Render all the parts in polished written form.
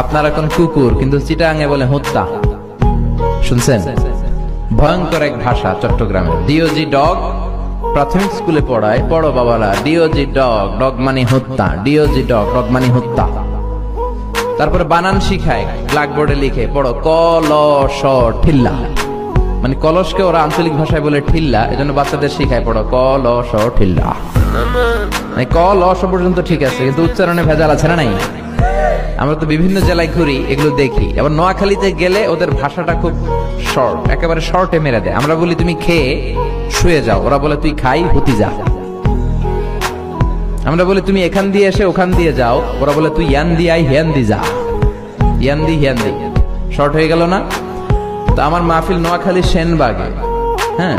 আপনার এখন কুকুর, কিন্তু চিটাগাঙে বলে হুত্তা। শুনছেন? ভয়ঙ্কর এক ভাষা চট্টগ্রামে। ডিওজি ডগ, প্রাথমিক স্কুলে পড়ায়, পড়ো বাবারা, ডিওজি ডগ, ডগ মানে হুত্তা, ডিওজি ডগ, ডগ মানে হুত্তা। তারপরে বানান শিখায়, ব্ল্যাকবোর্ডে লিখে পড়ো ক ল স ঠিল্লা, মানে কলসকে ওরা আঞ্চলিক ভাষায় বলে ঠিল্লা, এজন্য বাচ্চাদের শিখায় পড়ো ক ল স ঠিল্লা। মানে ক ল স পর্যন্ত ঠিক আছে, কিন্তু উচ্চারণে ভেজাল আছে না নাই? আমরা তো বিভিন্ন জেলায় ঘুরি, এগুলো দেখি। আবার নোয়াখালীতে গেলে ওদের ভাষাটা খুব শর্ট, একেবারে শর্টে মেরে দেয়। আমরা বলি তুমি খেয়ে শুয়ে যাও, ওরা বলে তুই খাই হুতি যা। আমরা বলি তুমি এখান দিয়ে এসে ওখান দিয়ে যাও, ওরা বলে তুই ইয়ান দি আই হিয়ান দি যা। ইয়ান দি হিয়ান দি, শর্ট হয়ে গেল না? তো আমার মাহফিল নোয়াখালী সেনবাগে, হ্যাঁ।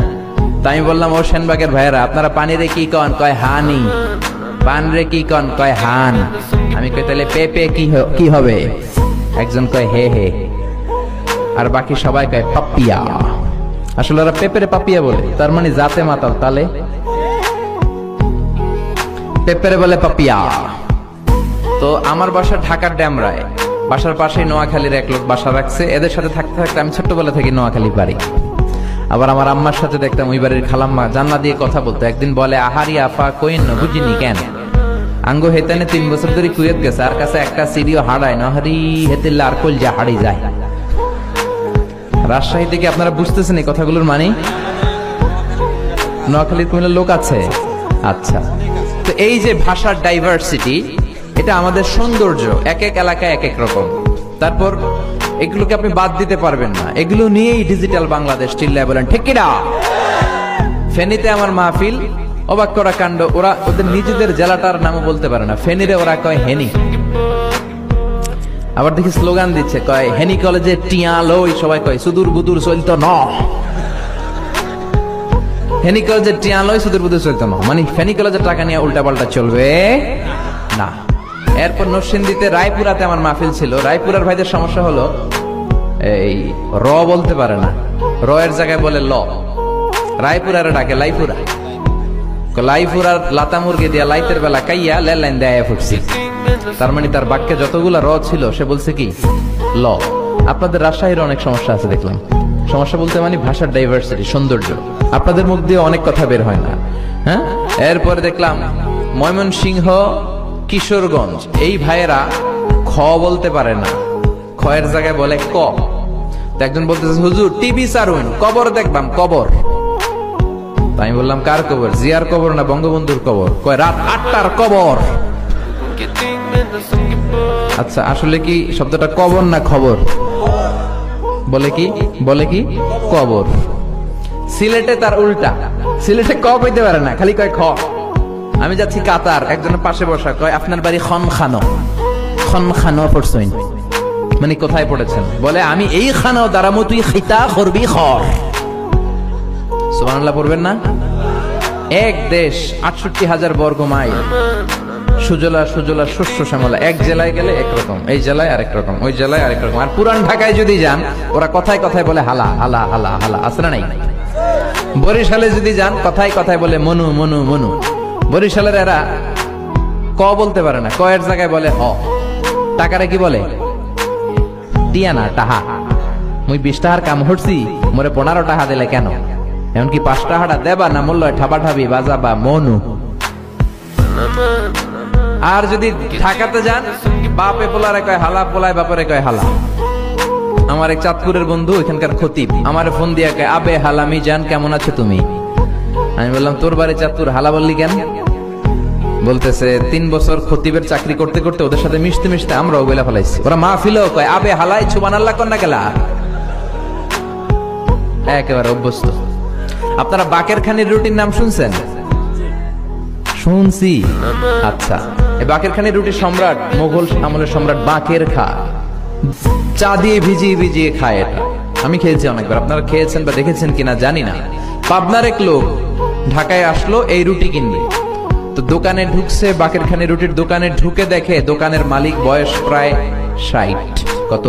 তাই আমি বললাম, ও সেনবাগের ভাইয়েরা, আপনারা পানিরে কি কন? কয় হানি। পান রে কি কন? কয় হান। আমি কই তাহলে পেপে কি হবে? একজন কয় হে হে, আর বাকি সবাই কয় পাপিয়া। আসলে ওরা পেপেরে পাপিয়া বলে, তার মানে জাতে মাতাল, তালে পেপেরে বলে পাপিয়া। তো আমার বাসা ঢাকার ড্যামরায়, বাসার পাশেই নোয়াখালীর এক লোক বাসা রাখছে। এদের সাথে থাকতে থাকতে আমি ছোট্টবেলা থেকে নোয়াখালী বাড়ি। আবার আমার আম্মার সাথে দেখতাম ওই বাড়ির খালাম্মা জানলা দিয়ে কথা বলতো। একদিন বলে, আহারি আফা কইন না বুঝিনি কেন আঙ্গো হেতানে 3 বছর ধরে কুয়েত গেছে, আর কাছে একটা সিডিও হারায় না, হারি হেতিল্লা আর কল যা হারি যায়। রাজশাহী থেকে আপনারা বুঝতেছেন এই কথাগুলোর মানে? নোয়াখালীর কুমিল্লার লোক আছে? আচ্ছা। তো এই যে ভাষার ডাইভার্সিটি, এটা আমাদের সৌন্দর্য, এক এক এলাকায় এক এক রকম। তারপর এগুলোকে আপনি বাদ দিতে পারবেন না, এগুলো নিয়েই ডিজিটাল বাংলাদেশ। চিল্লায় বলেন ঠিক কিনা? ফেনীতে আমার মাহফিল, অবাক করা কাণ্ড, ওরা ওদের নিজেদের জেলাটার নামও বলতে পারে না। ফেনীরে ওরা কয় হেনি। আবার দেখি স্লোগান দিচ্ছে, কয় হেনি কলেজে টিয়া লই, সবাই কয় সুদূর বুদুর চলতো ন। ফেনী কলেজের টিয়া লই, সুদূর বুদুর চলতো ন, মানে ফেনী কলেজের টাকা নিয়ে উল্টা পাল্টা চলবে না। এরপর নরসিংদীতে রায়পুরাতে আমার মাহফিল ছিল। রায়পুরার ভাইদের সমস্যা হলো এই র বলতে পারে না, র এর জায়গায় বলে ল। রায়পুরার ডাকে লাইপুরা, লাইপুরার লাতা মুরগি দিয়া লাইতের বেলা কাইয়া লেলাইন দেয়া ফুটছি। তার মানে তার বাক্যে যতগুলা র ছিল সে বলছে কি ল। আপনাদের রাজশাহীর অনেক সমস্যা আছে দেখলাম। সমস্যা বলতে মানে ভাষার ডাইভার্সিটি, সৌন্দর্য। আপনাদের মুখ দিয়ে অনেক কথা বের হয় না, হ্যাঁ। এরপরে দেখলাম ময়মনসিংহ, কিশোরগঞ্জ, এই ভাইয়েরা খ বলতে পারে না, খ এর জায়গায় বলে ক। তো একজন বলতেছে, হুজুর টিভি সারুন, কবর দেখবাম, কবর। আমি বললাম, কার কবর? জিয়ার কবর না বঙ্গবন্ধুর কবর? কয় রাত 8টার কবর। আচ্ছা, আসলে কি শব্দটা কবর না খবর? বলে কি? বলে কি কবর। সিলেটে তার উল্টা, সিলেটে ক কইতে পারে না, খালি কয় খ। আমি যাচ্ছি কাতার, একজনের পাশে বসা, কয় আপনার বাড়ি খনখানো। খনখানো পড়ছইন মানে কোথায় পড়েছেন? বলে আমি এই খানো দাঁড়ামো, তুই খিতা করবি খর। সুবহানাল্লাহ পড়বেন না? এক দেশ, 68,000 বর্গ মাইল, সুজলা সুজলা শস্য শ্যামলা। এক জেলায় গেলে একরকম, এই জেলায় আরেক রকম, ওই জেলায় আরেক রকম। আর পুরান ঢাকায় যদি যান, ওরা কথায় কথায় বলে হালা হালা হালা হালা, আছে না নাই? বরিশালে যদি যান, কথায় কথায় বলে মনু মনু মনু। বরিশালের এরা ক বলতে পারে না, ক এর জায়গায় বলে হ। টাকারে কি বলে? টিয়া না, টাহা। মুই 20 টাকার কাম হচ্ছি, মোরে 15 টাকা দিলে কেন? এমনকি 5 টাকাটা দেবা না, মূল্য ঠাবা ঠাবি বাজাবা মনু। আর যদি ঢাকাতে যান, বাপে পোলারে কয় হালা, পোলায় বাপরে কয় হালা। আমার এক চাঁদপুরের বন্ধু, এখানকার খতিব, আমার ফোন দিয়া কয়, আবে হালামি জান, কেমন আছো তুমি? আমি বললাম, তোর বাড়ি চাঁদপুর, হালা বললি কেন? বলতেছে 3 বছর খতিবের চাকরি করতে করতে ওদের সাথে মিশতে মিশতে আমরাও বলে ফেলাইছি। ওরা মাহফিলেও কয় আবে হালাই, সুবহানাল্লাহ কন্যা গেলা, একেবারে অভ্যস্ত। আপনারা বাকেরখানির রুটির নাম শুনছেন? শুনছি। আচ্ছা, এই বাকেরখানির রুটির সম্রাট, মোগল আমলের সম্রাট বাকের খা, চা দিয়ে ভিজিয়ে ভিজিয়ে খায়। এটা আমি খেয়েছি অনেকবার, আপনারা খেয়েছেন বা দেখেছেন কিনা জানি না। পাবনার এক লোক ঢাকায় আসলো এই রুটি কিনবে। তো দোকানে ঢুকছে, বাকেরখানি রুটির দোকানে ঢুকে দেখে দোকানের মালিক বয়স প্রায় 60। কত?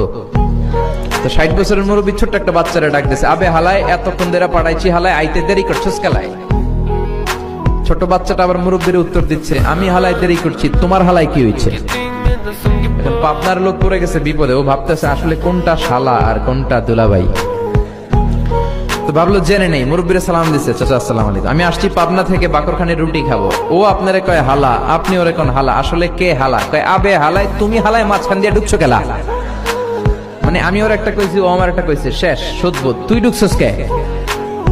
তো 60 বছরের মুরব্বী ছোট্ট একটা বাচ্চারা ডাক দিছে, আবে হালায়, এতক্ষণ দেরা পাঠাইছি, হালায় আইতে দেরি করছিস কেলায়? ছোট বাচ্চাটা আবার মুরব্বীর উত্তর দিচ্ছে, আমি হালায় দেরি করছি, তোমার হালায় কি হয়েছে? এখন পাবনার লোক পড়ে গেছে বিপদে, ও ভাবতেছে আসলে কোনটা শালা আর কোনটা দুলাভাই। তো ভাবলো জেনে নেই, মুরব্বীরা সালাম দিচ্ছে, চাচা আসসালামু আলাইকুম, আমি আসছি পাবনা থেকে বাকরখানি রুটি খাবো। ও আপনারে কয় হালা, আপনি ওরে কোন হালা, আসলে কে হালা? কয় আবে হালায়, তুমি হালায় মাঝখান দিয়ে ঢুকছো কেলা? মানে আমি ওর একটা কইছি, ও আমার একটা কইছে, শেষ সুদবুদ, তুই ঢুকছস কে?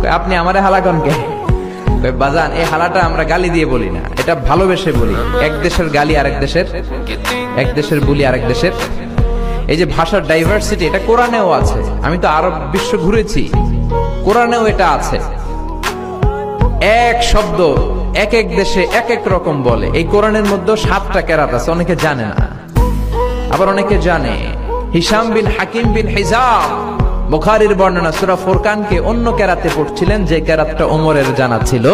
কয় আপনি আমারে হালা কোন কে? কয় বাজান, এই হালাটা আমরা গালি দিয়ে বলি না, এটা ভালোবেসে বলি। এক দেশের গালি আরেক দেশের, এক দেশের বুলি আরেক দেশের। এই যে ভাষার ডাইভার্সিটি, এটা কোরআনেও আছে। আমি তো আরব বিশ্ব ঘুরেছি, কোরআনেও এটা আছে। এক শব্দ এক এক দেশে এক এক রকম বলে। এই কোরআনের মধ্যে 7টা কেরাত আছে, অনেকে জানে না, আবার অনেকে জানে। হিশাম বিন হাকিম বিন হিজাম বুখারীর বর্ণনা, সূরা ফুরকানকে অন্য কেরাতে পড়ছিলেন, যে কেরাতটা ওমরের জানা ছিল।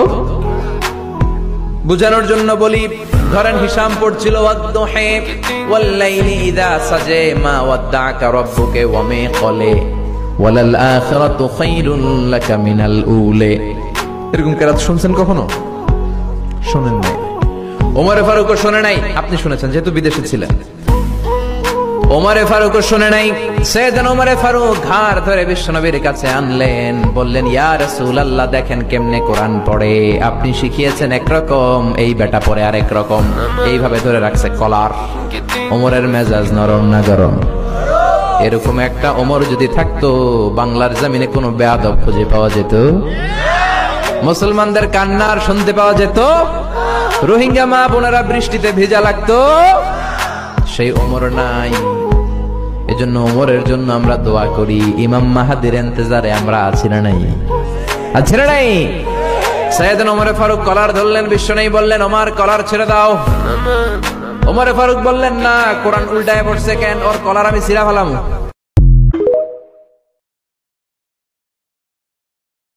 বুঝানোর জন্য বলি, ধরেন হিশাম পড়ছিল ওয়াদ-দুহি ওয়াল-লাইলি ইযা সাজা মা ওয়াদ্দা'কা রাব্বুকা ওয়া মা ক্বালা ওয়ালাল আখিরাতু খায়রুল লাকা মিনাল উলা। এরকম কেরাত শুনছেন কখনো? শুনেন নাই। ওমর ফারুকও শুনে নাই, আপনি শুনেছেন যেহেতু বিদেশে ছিলেন। ওমর ফারুকও শুনে নাই। সাইয়েদনা ওমর ফারুক ঘাড় ধরে বিশ্বনবীর কাছে আনলেন, বললেন ইয়া রাসূলুল্লাহ, দেখেন কেমনে কোরআন পড়ে, আপনি শিখিয়েছেন একরকম, এই বেটা পড়ে আরেক রকম। এইভাবে ধরে রাখছে কলার। ওমরের মেজাজ নরম না গরম? এরকম একটা ওমর যদি থাকতো, বাংলার জমিনে কোনো বেয়াদব খুঁজে পাওয়া যেত? মুসলমানদের কান্নার শুনতে পাওয়া যেত? রোহিঙ্গা মা বোনেরা বৃষ্টিতে ভেজা লাগতো? সেই ওমর নাই। এজন্য ওমরের জন্য আমরা দোয়া করি। ইমাম মাহাদির ইন্তজারে আমরা আছি না নাই? আছি না নাই? সাইয়েদনা ওমর ফারুক কলার ধরলেন, বিশ্বনবী বললেন ওমর কলার ছেড়ে দাও। ওমর ফারুক বললেন না, কোরআন উল্টায় পড়ছে কেন, ওর কলার আমি ছিঁড়া ফেলাম।